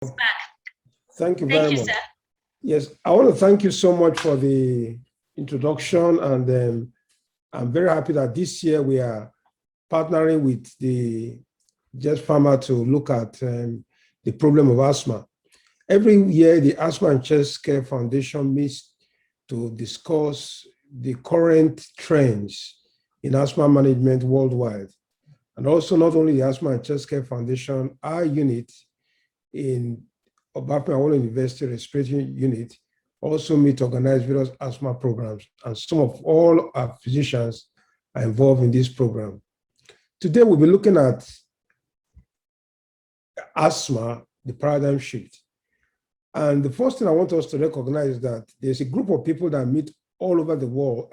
It's back. Thank you very much. Sir. Yes, I want to thank you so much for the introduction, and I'm very happy that this year we are partnering with the Getz Pharma to look at the problem of asthma. Every year, the Asthma and Chest Care Foundation meets to discuss the current trends in asthma management worldwide. And also, not only the Asthma and Chest Care Foundation, our unit in Obafemi University Respiratory Unit also meet to organize various asthma programs, and some of all our physicians are involved in this program. Today, we'll be looking at asthma, the paradigm shift. And the first thing I want us to recognize is that there's a group of people that meet all over the world,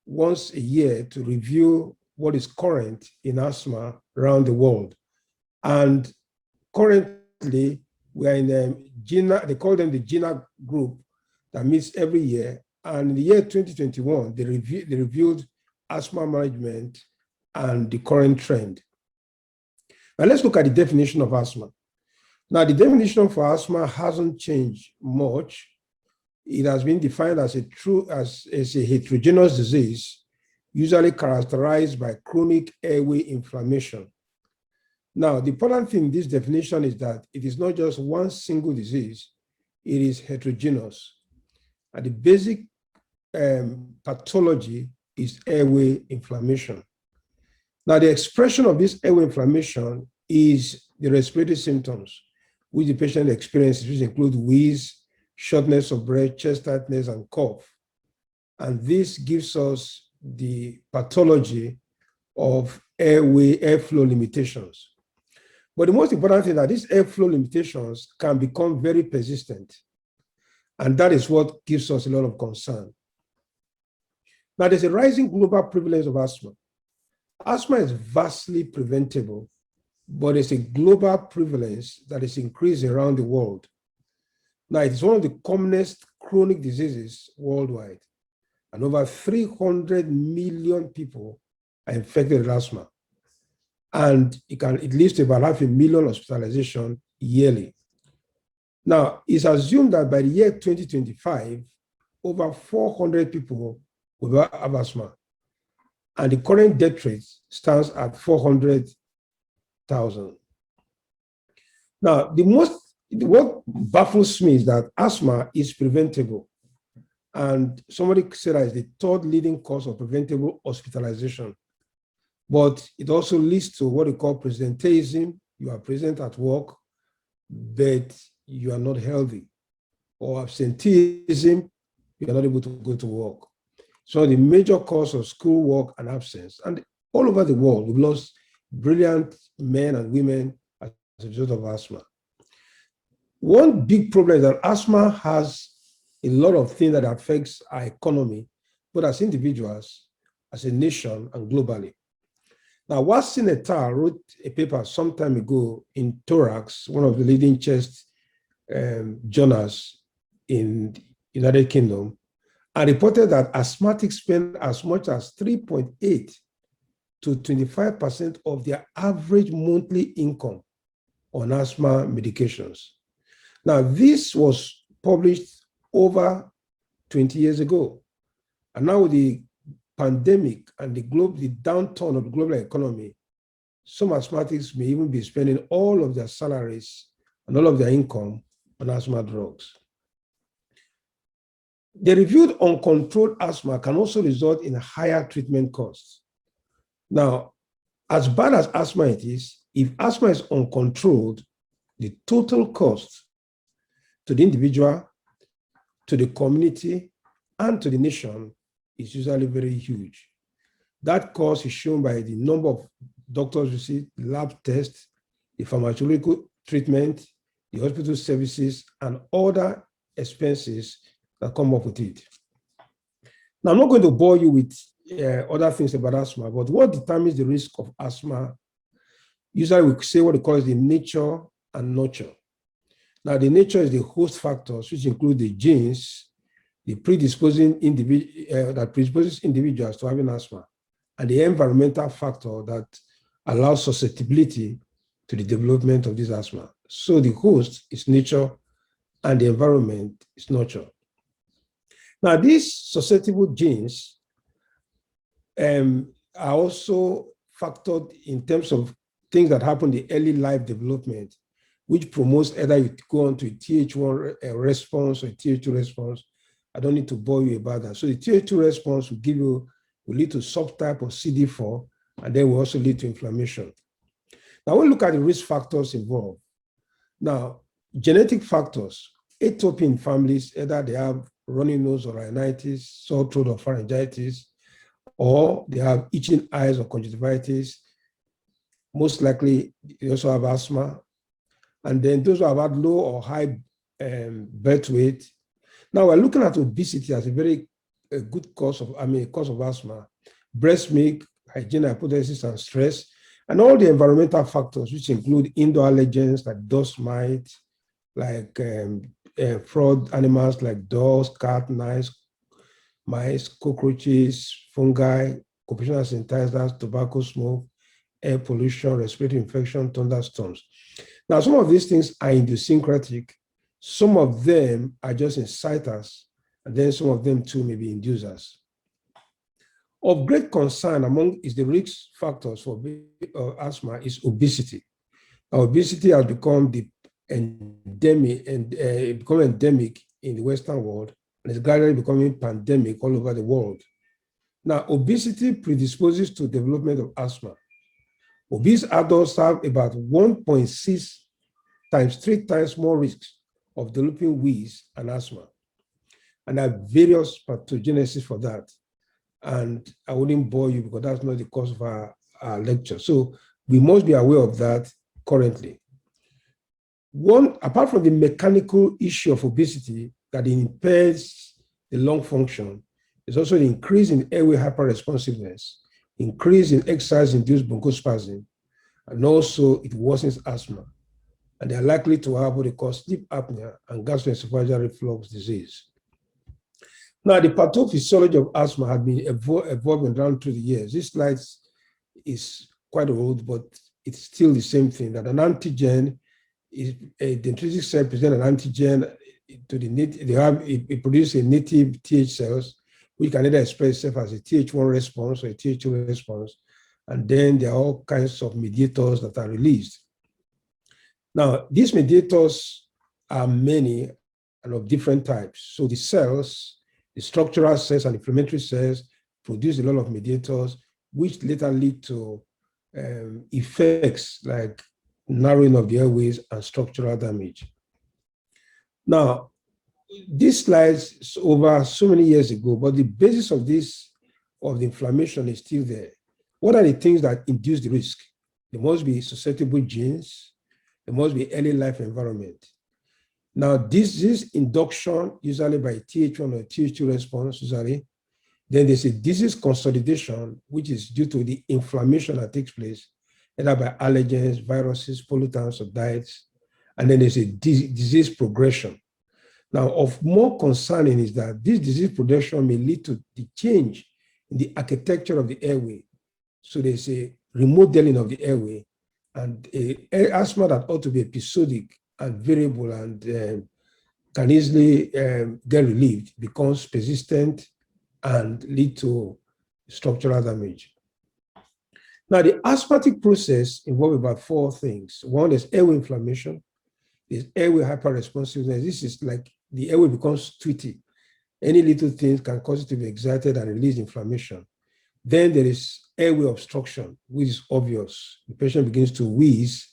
once a year, to review what is current in asthma around the world. And currently, we are in GINA, they call them the GINA group that meets every year. And in the year 2021, they reviewed asthma management and the current trend. Now let's look at the definition of asthma. Now the definition for asthma hasn't changed much. It has been defined as a heterogeneous disease, usually characterized by chronic airway inflammation. Now, the important thing in this definition is that it is not just one single disease, it is heterogeneous. And the basic pathology is airway inflammation. Now, the expression of this airway inflammation is the respiratory symptoms which the patient experiences, which include wheeze, shortness of breath, chest tightness, and cough. And this gives us the pathology of airflow limitations. But the most important thing is that these airflow limitations can become very persistent. And that is what gives us a lot of concern. Now, there's a rising global prevalence of asthma. Asthma is vastly preventable, but it's a global prevalence that is increasing around the world. Now, it is one of the commonest chronic diseases worldwide, and over 300 million people are infected with asthma. And it leads to about 500,000 hospitalizations yearly. Now, it's assumed that by the year 2025, over 400 people will have asthma. And the current death rate stands at 400,000. Now, what baffles me is that asthma is preventable. And somebody said that it's the third leading cause of preventable hospitalization. But it also leads to what we call presenteeism. You are present at work, but you are not healthy. Or absenteeism, you are not able to go to work. So the major cause of school work and absence. And all over the world, we've lost brilliant men and women as a result of asthma. One big problem is that asthma has a lot of things that affects our economy, both as individuals, as a nation, and globally. Now, Watson et al. Wrote a paper some time ago in Thorax, one of the leading chest journals in the United Kingdom, and reported that asthmatics spend as much as 3.8 to 25% of their average monthly income on asthma medications. Now, this was published over 20 years ago. And now with the pandemic and the downturn of the global economy, some asthmatics may even be spending all of their salaries and all of their income on asthma drugs. The reviewed uncontrolled asthma can also result in higher treatment costs. Now, as bad as asthma it is, if asthma is uncontrolled, the total cost to the individual, to the community, and to the nation is usually very huge. That cost is shown by the number of doctors visits, lab tests, the pharmacological treatment, the hospital services, and other expenses that come up with it. Now, I'm not going to bore you with other things about asthma, but what determines the risk of asthma? Usually we say what we call the nature and nurture. Now, the nature is the host factors, which include the genes, the predisposes individuals to having asthma, and the environmental factor that allows susceptibility to the development of this asthma. So the host is nature and the environment is nurture. Now, these susceptible genes are also factored in terms of things that happen in the early life development, which promotes either you go on to a Th1 response or a Th2 response. I don't need to bore you about that. So the Th2 response will lead to subtype of CD4, and then will also lead to inflammation. Now, when we look at the risk factors involved, now, genetic factors, atopy in families, either they have runny nose or rhinitis, sore throat or pharyngitis, or they have itching eyes or conjunctivitis. Most likely, they also have asthma. And then those who have had low or high birth weight. Now, we're looking at obesity as a very good cause of asthma. Breast milk, hygiene, hypothesis, and stress, and all the environmental factors, which include indoor allergens like dust mite, like fraud animals like dogs, cats, mice, cockroaches, fungi, occupational sensitizers, tobacco smoke, air pollution, respiratory infection, thunderstorms. Now, some of these things are idiosyncratic. Some of them are just inciters, and then some of them too may be inducers. Of great concern among the risk factors for asthma is obesity. Obesity has become endemic in the Western world, and is gradually becoming pandemic all over the world. Now, obesity predisposes to development of asthma. Obese adults have about 1.6 times, 3 times more risks of developing wheeze and asthma. And there are various pathogenesis for that. And I wouldn't bore you because that's not the cause of our lecture. So we must be aware of that currently. Apart from the mechanical issue of obesity that impairs the lung function, there's also an increase in airway hyperresponsiveness, increase in exercise-induced bronchospasm, and also it worsens asthma. And they're likely to have what they call sleep apnea and gastroesophageal reflux disease. Now, the pathophysiology of asthma had been evolving down through the years. This slide is quite old, but it's still the same thing, that an antigen is the intrinsic cell present an antigen to the native, it produces a native Th cells, which can either express itself as a Th1 response or a Th2 response. And then there are all kinds of mediators that are released. Now, these mediators are many and of different types. So the cells, the structural cells and inflammatory cells produce a lot of mediators, which later lead to effects like narrowing of the airways and structural damage. Now, these slides over so many years ago, but the basis of the inflammation is still there. What are the things that induce the risk? There must be susceptible genes. There must be early life environment. Now, this is induction, usually by Th1 or Th2 response, usually. Then there's a disease consolidation, which is due to the inflammation that takes place, either by allergens, viruses, pollutants, or diets. And then there's a disease progression. Now, of more concerning is that this disease progression may lead to the change in the architecture of the airway. So there's a remodeling of the airway, and asthma that ought to be episodic and variable and can easily get relieved becomes persistent and lead to structural damage. Now, the asthmatic process involves about 4 things. One is airway inflammation. There's airway hyperresponsiveness. This is like the airway becomes twitty. Any little thing can cause it to be excited and release inflammation. Then there is airway obstruction, which is obvious. The patient begins to wheeze,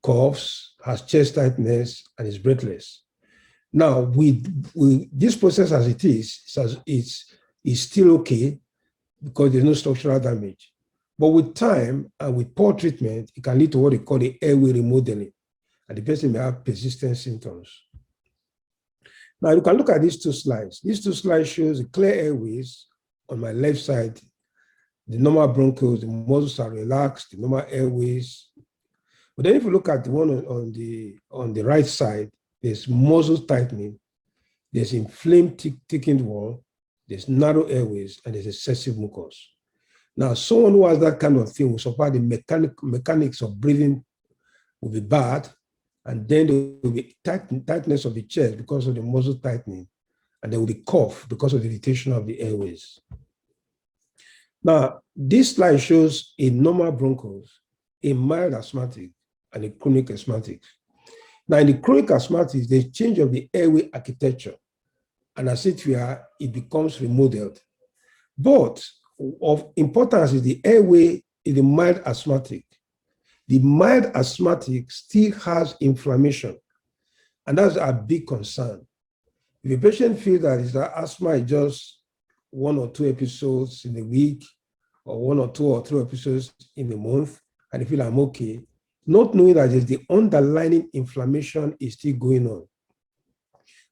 coughs, has chest tightness, and is breathless. Now, with this process as it is still okay because there's no structural damage. But with time and with poor treatment, it can lead to what they call the airway remodeling, and the person may have persistent symptoms. Now, you can look at these 2 slides. These 2 slides shows the clear airways on my left side, the normal bronchioles, the muscles are relaxed, the normal airways. But then if you look at the one on the right side, there's muscle tightening, there's inflamed thickened wall, there's narrow airways, and there's excessive mucus. Now, someone who has that kind of thing will suffer the mechanics of breathing will be bad, And then there will be tightness of the chest because of the muscle tightening. And there will be cough because of the irritation of the airways. Now, this slide shows a normal bronchos, a mild asthmatic, and a chronic asthmatic. Now, in the chronic asthmatic, there's change of the airway architecture, and as it were, it becomes remodeled. But of importance is the airway in the mild asthmatic. The mild asthmatic still has inflammation, and that's a big concern. If a patient feels that his asthma is just 1 or 2 episodes in a week, or 1 or 2 or 3 episodes in a month, and they feel I'm okay, not knowing that the underlying inflammation is still going on.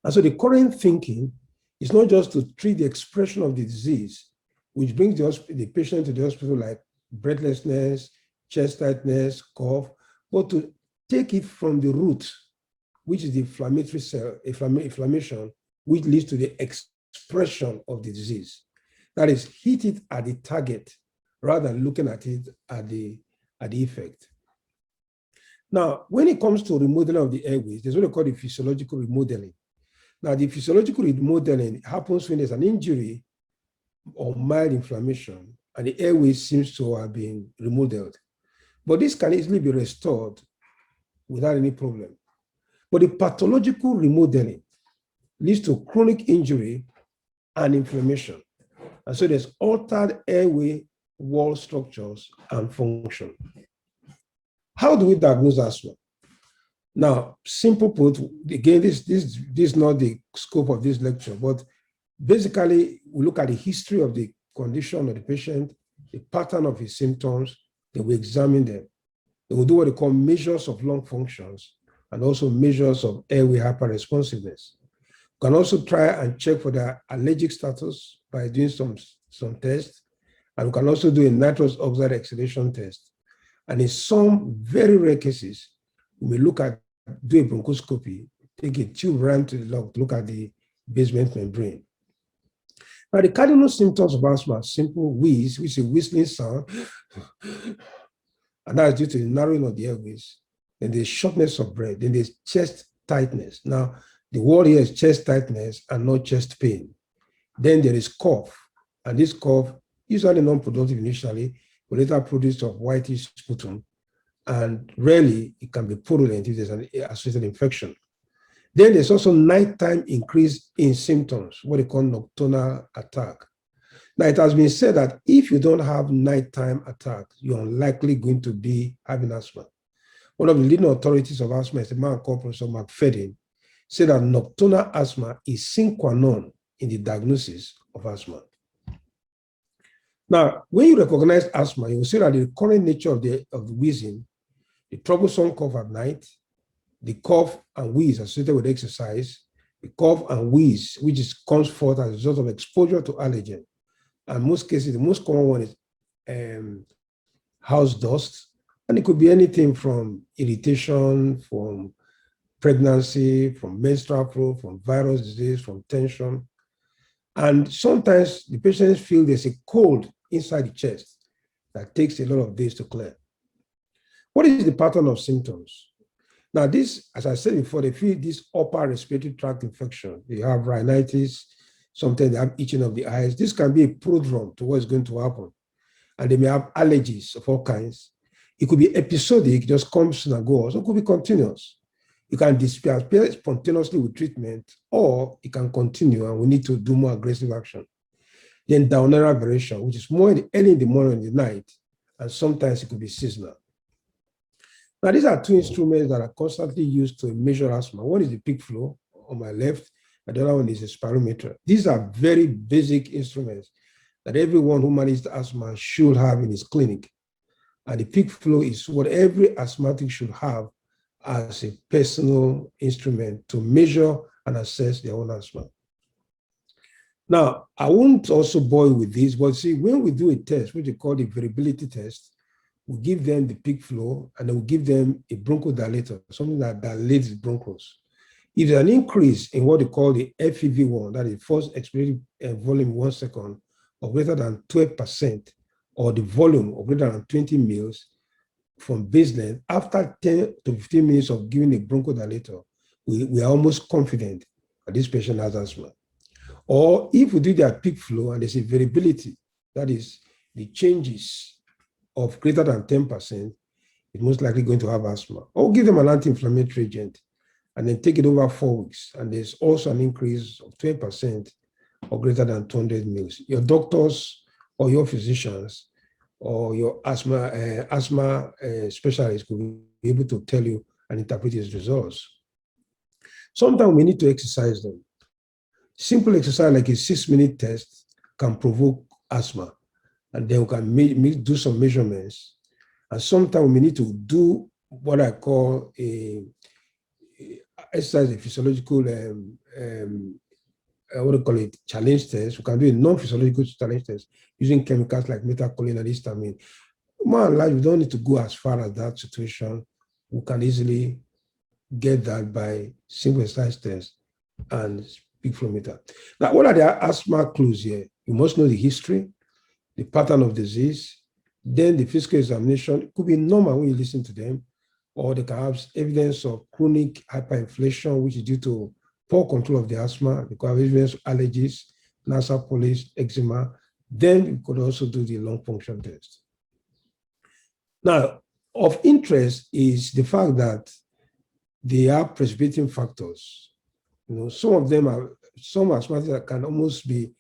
And so the current thinking is not just to treat the expression of the disease, which brings the patient to the hospital like breathlessness, chest tightness, cough, but to take it from the root, which is the inflammatory cell, inflammation, which leads to the expression of the disease. That is, hit it at the target rather than looking at it at the effect. Now, when it comes to remodeling of the airways, there's what they call the physiological remodeling. Now, the physiological remodeling happens when there's an injury or mild inflammation and the airway seems to have been remodeled. But this can easily be restored without any problem. But the pathological remodeling leads to chronic injury and inflammation. And so there's altered airway wall structures and function. How do we diagnose asthma? Now, simple put, again, this is not the scope of this lecture, but basically we look at the history of the condition of the patient, the pattern of his symptoms, then we examine them. Then we do what they call measures of lung functions and also measures of airway hyperresponsiveness. We can also try and check for their allergic status by doing some tests, and we can also do a nitrous oxide exhalation test. And in some very rare cases, we may do a bronchoscopy, take a tube round to the lung to look at the basement membrane. Now, the cardinal symptoms of asthma are simple wheeze, which is a whistling sound, and that is due to the narrowing of the airways. Then there's shortness of breath, then there's chest tightness. Now, the word here is chest tightness and not chest pain. Then there is cough, and this cough, usually non-productive initially, will later produce of whitish sputum, and rarely it can be purulent if there's an associated infection. Then there's also nighttime increase in symptoms, what they call nocturnal attack. Now, it has been said that if you don't have nighttime attack, you're unlikely going to be having asthma. One of the leading authorities of asthma is a man called Professor McFadden, said that nocturnal asthma is sine qua non in the diagnosis of asthma. Now, when you recognize asthma, you will see that the current nature of the wheezing, the troublesome cough at night, the cough and wheeze associated with exercise, the cough and wheeze, which comes forth as a result of exposure to allergen. And in most cases, the most common one is house dust. And it could be anything from irritation, from pregnancy, from menstrual flow, from virus disease, from tension. And sometimes the patients feel there's a cold inside the chest that takes a lot of days to clear. What is the pattern of symptoms? Now, this, as I said before, they feel this upper respiratory tract infection. They have rhinitis, sometimes they have itching of the eyes. This can be a prodrome to what's going to happen. And they may have allergies of all kinds. It could be episodic, just comes and goes, or it could be continuous. It can disappear spontaneously with treatment, or it can continue and we need to do more aggressive action. Then downright variation, which is more early in the morning and the night, and sometimes it could be seasonal. Now, these are two instruments that are constantly used to measure asthma. One is the peak flow on my left, and the other one is a spirometer. These are very basic instruments that everyone who manages asthma should have in his clinic. And the peak flow is what every asthmatic should have as a personal instrument to measure and assess their own asthma. Now, I won't also bore you with this, but see, when we do a test, which we call the variability test, we give them the peak flow and then we give them a bronchodilator, something that dilates the bronchos. If there's an increase in what they call the FEV1, that is forced expiratory volume 1 second, of greater than 12%, or the volume of greater than 20 mils, from baseline, after 10 to 15 minutes of giving a bronchodilator, we are almost confident that this patient has asthma. Or if we do their peak flow and there's a variability, that is the changes of greater than 10%, it's most likely going to have asthma. Or give them an anti-inflammatory agent and then take it over 4 weeks. And there's also an increase of 20% or greater than 200 mils. Your doctors or your physicians or your asthma specialist could be able to tell you and interpret his results. Sometimes we need to exercise them. Simple exercise like a 6-minute test can provoke asthma, and then we can do some measurements. And sometimes we need to do what I call a exercise, a physiological, what do you call it, challenge test. We can do a non-physiological challenge test using chemicals like methacholine and histamine. More than likely, we don't need to go as far as that situation. We can easily get that by simple exercise test and peak flow meter. Now, what are the asthma clues here? You must know the history, the pattern of disease, then the physical examination. It could be normal when you listen to them, or they can have evidence of chronic hyperinflation, which is due to poor control of the asthma. They could have evidence of allergies, nasal polyps, eczema. Then you could also do the lung function test. Now, of interest is the fact that they are precipitating factors. Some of them are, some asthmatics that can almost be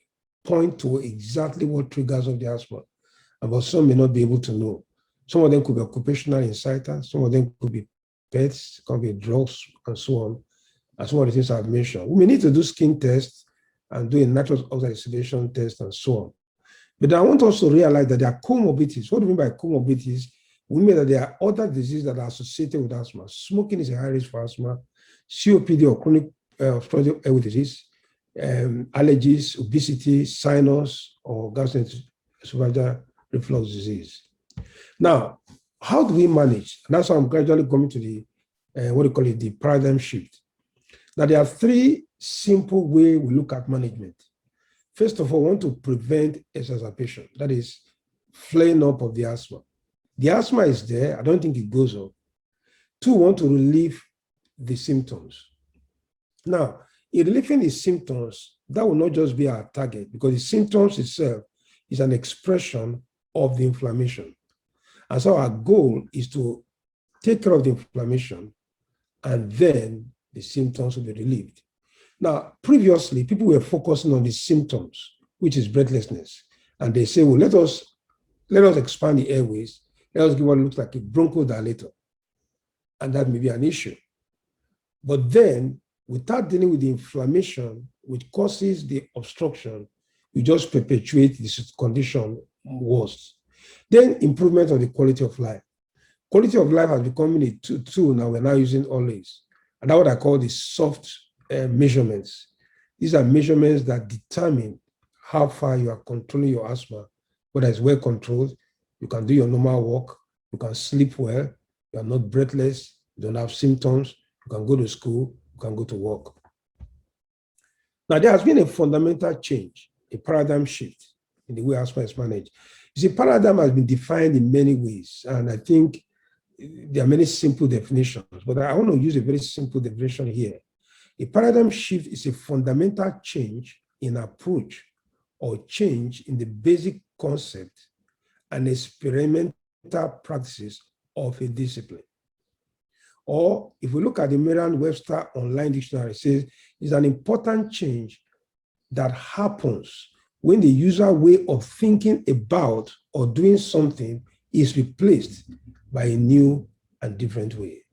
point to exactly what triggers of the asthma, but some may not be able to know. Some of them could be occupational inciters, some of them could be pets, could be drugs, and so on. And some of the things I've mentioned. We may need to do skin tests and do a nitrous oxide sedation test and so on. But I want also to realize that there are comorbidities. What do we mean by comorbidities? We mean that there are other diseases that are associated with asthma. Smoking is a high risk for asthma, COPD or chronic obstructive airway disease, allergies, obesity, sinus, or gastroesophageal reflux disease. Now, how do we manage? And that's how I'm gradually coming to the, the paradigm shift. Now, there are 3 simple ways we look at management. First of all, we want to prevent exacerbation, that is, flaring up of the asthma. The asthma is there, I don't think it goes up. 2, we want to relieve the symptoms. Now, in relieving the symptoms, that will not just be our target, because the symptoms itself is an expression of the inflammation. And so our goal is to take care of the inflammation, and then the symptoms will be relieved. Now, previously, people were focusing on the symptoms, which is breathlessness. And they say, well, let us expand the airways. Let us give what looks like a bronchodilator. And that may be an issue. But then, without dealing with the inflammation, which causes the obstruction, we just perpetuate this condition worse. Then improvement of the quality of life. Quality of life has become a tool now we're now using always. And that's what I call the soft measurements. These are measurements that determine how far you are controlling your asthma, whether it's well controlled, you can do your normal walk, you can sleep well, you are not breathless, you don't have symptoms, you can go to school, you can go to work. Now, there has been a fundamental change, a paradigm shift in the way asthma is managed. You see, paradigm has been defined in many ways, and I think there are many simple definitions, but I want to use a very simple definition here. A paradigm shift is a fundamental change in approach or change in the basic concept and experimental practices of a discipline. Or if we look at the Merriam-Webster online dictionary, it says it's an important change that happens when the user way of thinking about or doing something is replaced by a new and different way.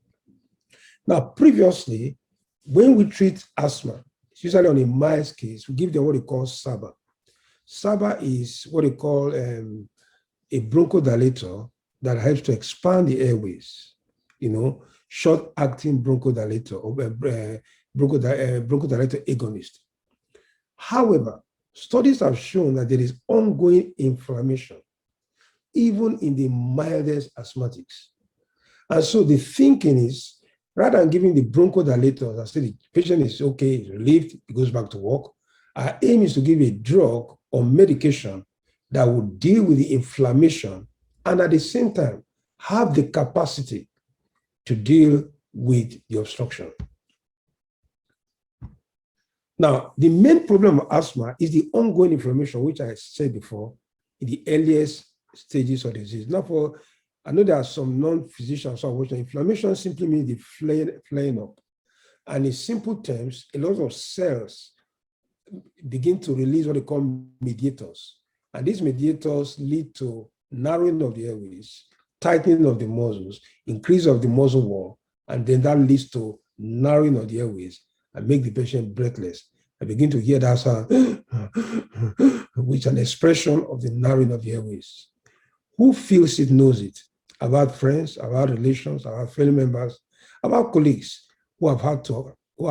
Now, previously, when we treat asthma, usually on a mild case, we give them what we call SABA. SABA is what we call a bronchodilator that helps to expand the airways, short-acting bronchodilator or bronchodilator agonist. However, studies have shown that there is ongoing inflammation, even in the mildest asthmatics. And so the thinking is, rather than giving the bronchodilator, I say the patient is okay, is relieved, he goes back to work, our aim is to give a drug or medication that will deal with the inflammation and at the same time have the capacity to deal with the obstruction. Now, the main problem of asthma is the ongoing inflammation, which I said before, in the earliest stages of the disease. Now, I know there are some non-physicians who are watching. Inflammation simply means the flaring up. And in simple terms, a lot of cells begin to release what they call mediators. And these mediators lead to narrowing of the airways, tightening of the muscles, increase of the muscle wall, and then that leads to narrowing of the airways and make the patient breathless. I begin to hear that sound, which is an expression of the narrowing of the airways. Who feels it knows it? About friends, about relations, about family members, about colleagues who have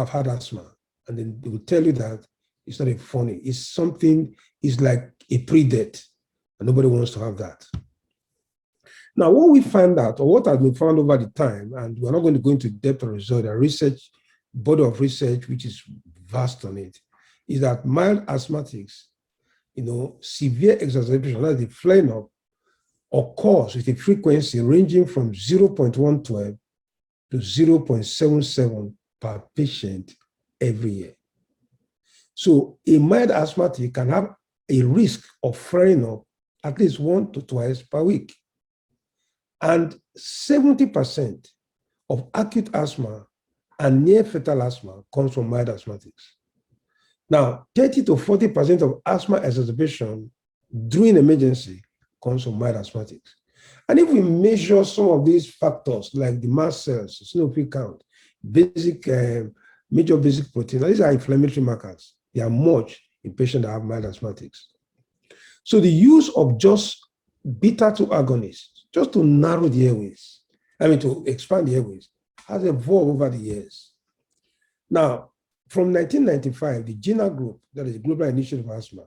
had asthma. And then they will tell you that it's not funny. It's something, it's like a pre-death, and nobody wants to have that. Now, what we find out, or what has been found over the time, and we're not going to go into depth of result, a research, body of research, which is vast on it, is that mild asthmatics, severe exacerbation, that's the flaring up, occurs with a frequency ranging from 0.112 to 0.77 per patient every year. So a mild asthmatic can have a risk of flaring up at least 1 to 2 times per week. And 70% of acute asthma and near fatal asthma comes from mild asthmatics. Now, 30 to 40% of asthma exacerbation during emergency comes from mild asthmatics. And if we measure some of these factors, like the mast cells, eosinophil count, major basic protein, these are inflammatory markers. They are much in patients that have mild asthmatics. So the use of just beta-2 agonists, just to narrow the airways, to expand the airways, has evolved over the years. Now, from 1995, the GINA group, that is the Global Initiative of Asthma,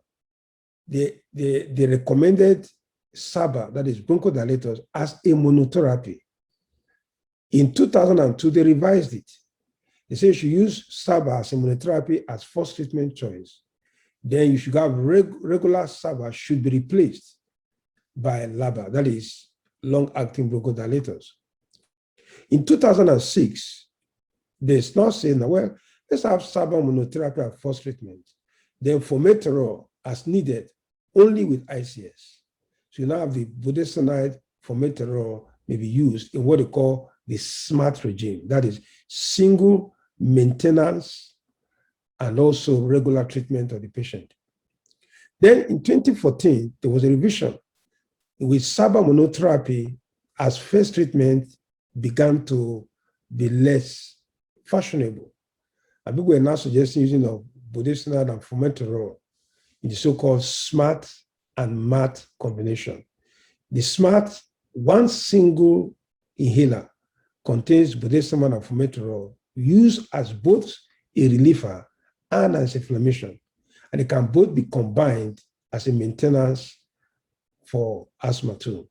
they recommended SABA, that is bronchodilators, as a monotherapy. In 2002, they revised it. They say you should use SABA as a monotherapy as first treatment choice. Then you should have regular SABA should be replaced by LABA, that is long-acting bronchodilators. In 2006, they now say, well, let's have SABA monotherapy as first treatment. Then formoterol as needed, only with ICS. So you now have the budesonide formoterol may be used in what they call the SMART regime, that is single maintenance and also regular treatment of the patient. Then in 2014, there was a revision with SABA monotherapy as first treatment began to be less fashionable. And people were now suggesting using of budesonide and formoterol in the so-called SMART and MAT combination. The SMART, one single inhaler, contains budesonide and formoterol used as both a reliever and as inflammation. And it can both be combined as a maintenance for asthma too.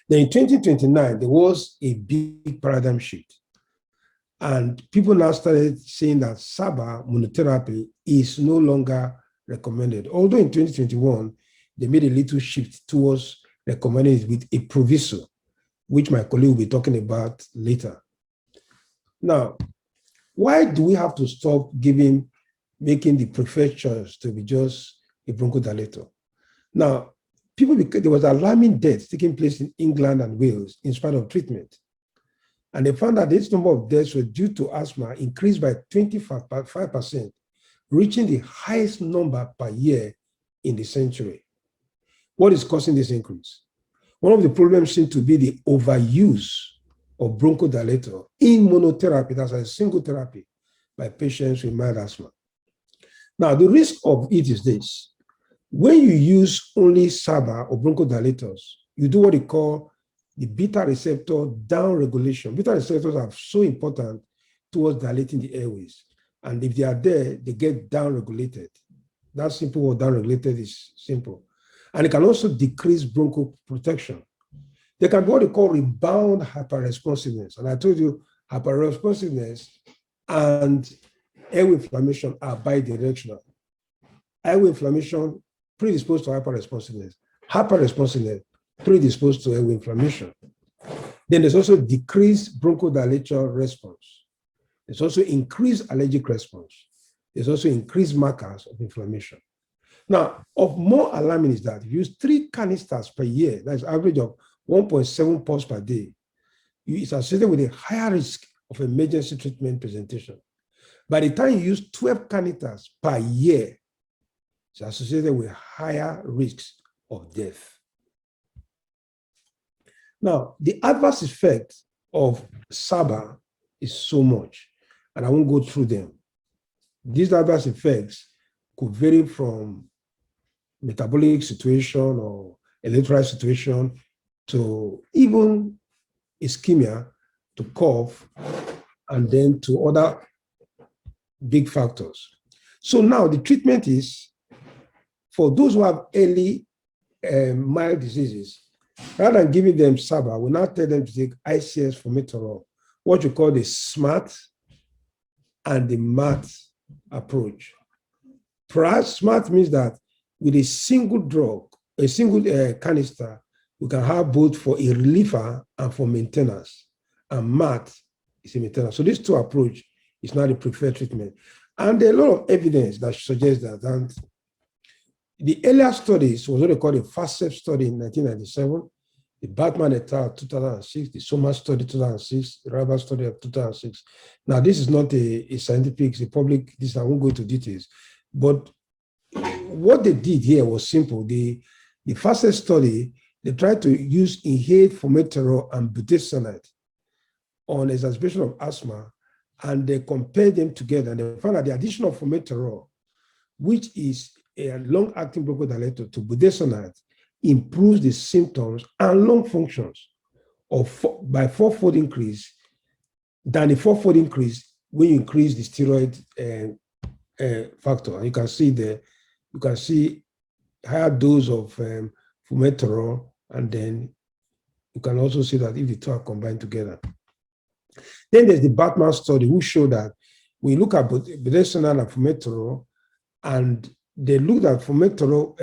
Then in 2029, there was a big paradigm shift. And people now started saying that SABA monotherapy is no longer recommended. Although in 2021, they made a little shift towards recommending it with a proviso, which my colleague will be talking about later. Now, why do we have to stop making the preferred choice to be just a bronchodilator? Now, there was alarming deaths taking place in England and Wales in spite of treatment. And they found that this number of deaths were due to asthma increased by 25%, reaching the highest number per year in the century. What is causing this increase? One of the problems seems to be the overuse of bronchodilator in monotherapy, that's a single therapy, by patients with mild asthma. Now, the risk of it is this. When you use only SABA or bronchodilators, you do what they call the beta receptor downregulation. Beta receptors are so important towards dilating the airways. And if they are there, they get downregulated. That simple word downregulated is simple. And it can also decrease broncho protection. They can be what they call rebound hyperresponsiveness. And I told you hyperresponsiveness and airway inflammation are bidirectional. Airway inflammation predisposed to hyperresponsiveness. Hyperresponsiveness predisposed to airway inflammation. Then there's also decreased bronchodilator response. There's also increased allergic response. There's also increased markers of inflammation. Now, of more alarming is that if you use 3 canisters per year, that's average of 1.7 pods per day, it's associated with a higher risk of emergency treatment presentation. By the time you use 12 canisters per year, it's associated with higher risks of death. Now, the adverse effect of SABA is so much, and I won't go through them. These adverse effects could vary from metabolic situation or electrolyte situation to even ischemia, to cough, and then to other big factors. So now the treatment is, for those who have early mild diseases, rather than giving them SABA, we now tell them to take ICS formoterol, what you call the SMART and the MAT approach. Perhaps SMART means that with a single drug, a single canister, we can have both for a reliever and for maintenance. And MAT is a maintenance. So these two approaches is not the preferred treatment. And there are a lot of evidence that suggests that. And the earlier studies was what they call the FASEP study in 1997, the Batman et al. 2006, the Soma study 2006, the Erhabor study of 2006. Now, this is not a scientific, it's a public, this I won't go into details. But what they did here was simple. The FASEP study, they tried to use inhaled formoterol and budesonide on exacerbation of asthma, and they compared them together, and they found that the addition of formoterol, which is a long-acting bronchodilator, to budesonide, improves the symptoms and lung functions by 4-fold increase than the 4-fold increase when you increase the steroid factor. And you can see there, you can see higher dose of formoterol, and then you can also see that if the two are combined together. Then there's the Batman study, which showed that we look at budesonide and formoterol, and they looked at formoterol,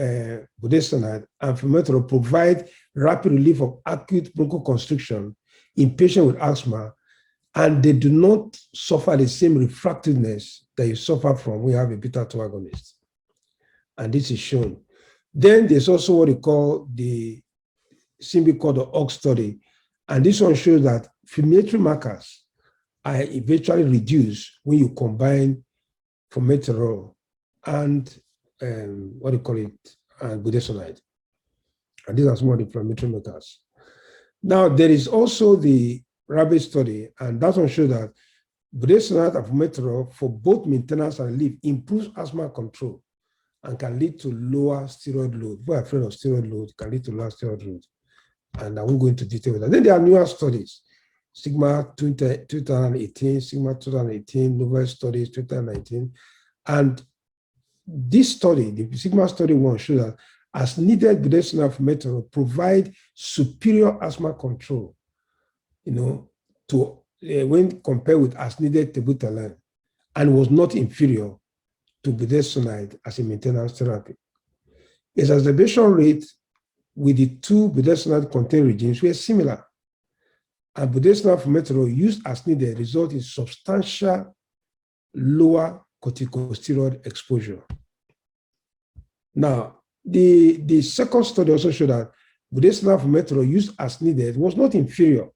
budesonide, and formoterol provide rapid relief of acute bronchoconstriction in patients with asthma, and they do not suffer the same refractiveness that you suffer from when you have a beta-2 agonist. And this is shown. Then there's also what they call the Symbicort or OX study, and this one shows that inflammatory markers are eventually reduced when you combine formoterol and and budesonide. And these are some of the inflammatory markers. Now, there is also the rabbit study, and that one shows that budesonide and formoterol for both maintenance and relief improves asthma control and can lead to lower steroid load. If we're afraid of steroid load, it can lead to lower steroid load. And I won't go into detail with that. Then there are newer studies, Sigma 2018, Sigma 2018, Novel Studies 2019. And this study, the Sigma study one, shows that as needed budesonide formoterol provide superior asthma control, to when compared with as needed tebutaline, and was not inferior to budesonide as a maintenance therapy. Exacerbation rate with the two budesonide-containing regimes were similar, and budesonide formoterol used as needed result in substantial lower corticosteroid exposure. Now, the second study also showed that budesonide formoterol used as needed was not inferior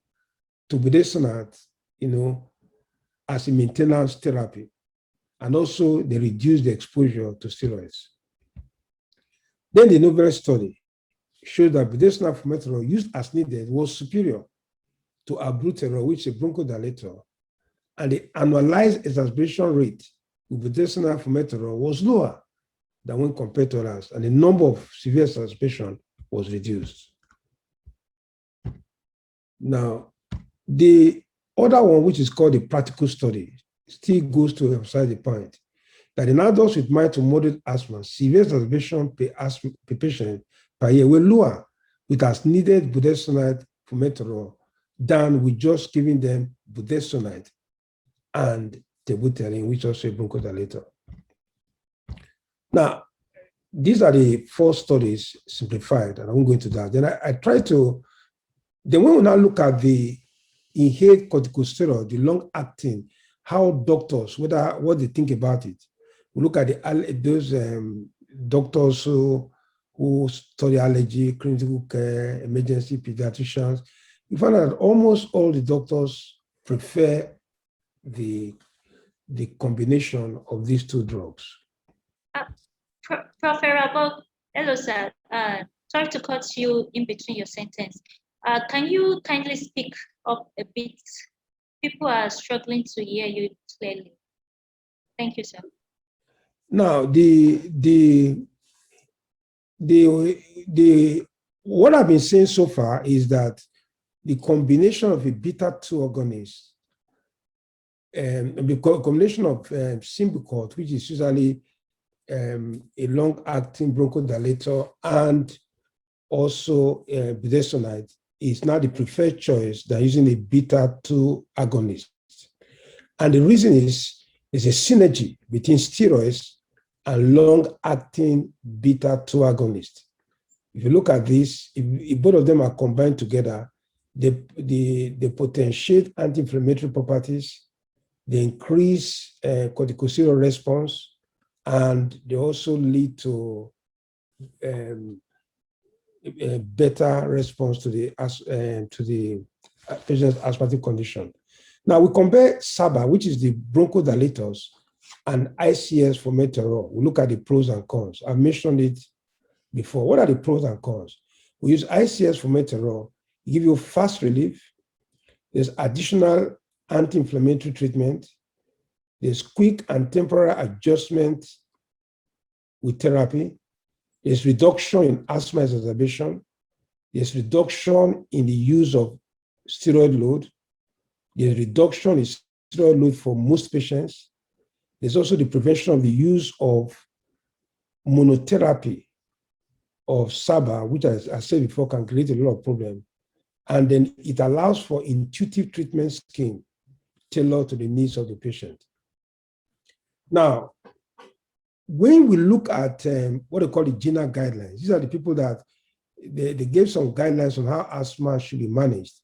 to budesonide, as a maintenance therapy, and also they reduced the exposure to steroids. Then the Novel study showed that budesonide formoterol used as needed was superior to albuterol, which is a bronchodilator, and the annualized exacerbation rate with budesonide formoterol was lower than when compared to others, and the number of severe exacerbation was reduced. Now, the other one, which is called the practical study, still goes to emphasize the point that in adults with mild to moderate asthma, severe exacerbation per patient per year were lower with as needed budesonide formoterol than with just giving them budesonide and tebutaline, which also a bronchodilator. Now, these are the 4 studies simplified, and I won't go into that. Then I try to, then when we now look at the inhaled corticosteroid, the long-acting, how doctors, what they think about it. We look at those doctors who study allergy, clinical care, emergency pediatricians. You find out that almost all the doctors prefer the combination of these two drugs. Prof. Erhabor, hello, sir. Sorry to cut you in between your sentence. Can you kindly speak up a bit? People are struggling to hear you clearly. Thank you, sir. Now, what I've been saying so far is that the combination of a beta-2 agonist, the combination of Symbicort, which is usually a long-acting bronchodilator, and also budesonide, is now the preferred choice than using a beta-2 agonist. And the reason is there's a synergy between steroids and long-acting beta-2 agonist. If you look at this, if both of them are combined together, they potentiate anti-inflammatory properties, they increase corticosteroid response, and they also lead to a better response to the patient's asthmatic condition. Now we compare SABA, which is the bronchodilators, and ICS for formoterol. We look at the pros and cons. I mentioned it before. What are the pros and cons? We use ICS for formoterol. It gives you fast relief. There's additional anti-inflammatory treatment. There's quick and temporary adjustment with therapy. There's reduction in asthma exacerbation. There's reduction in the use of steroid load. There's reduction in steroid load for most patients. There's also the prevention of the use of monotherapy of SABA, which, as I said before, can create a lot of problems. And then it allows for intuitive treatment scheme tailored to the needs of the patient. Now, when we look at what they call the GINA guidelines, these are the people that they gave some guidelines on how asthma should be managed.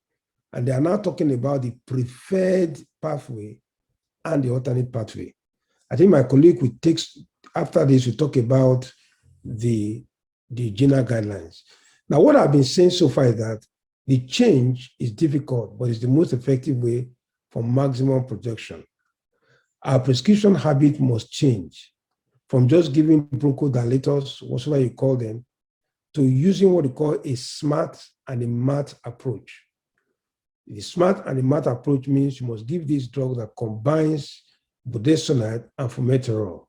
And they are now talking about the preferred pathway and the alternate pathway. I think my colleague will take, after this, we'll talk about the GINA guidelines. Now, what I've been saying so far is that the change is difficult, but it's the most effective way for maximum protection. Our prescription habit must change from just giving bronchodilators, whatever you call them, to using what we call a SMART and a MAT approach. The SMART and the MAT approach means you must give this drug that combines budesonide and formoterol.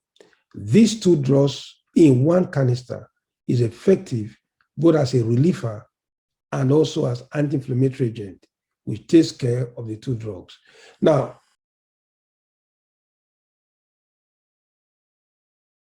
These two drugs in one canister is effective both as a reliever and also as anti-inflammatory agent, which takes care of the two drugs. Now,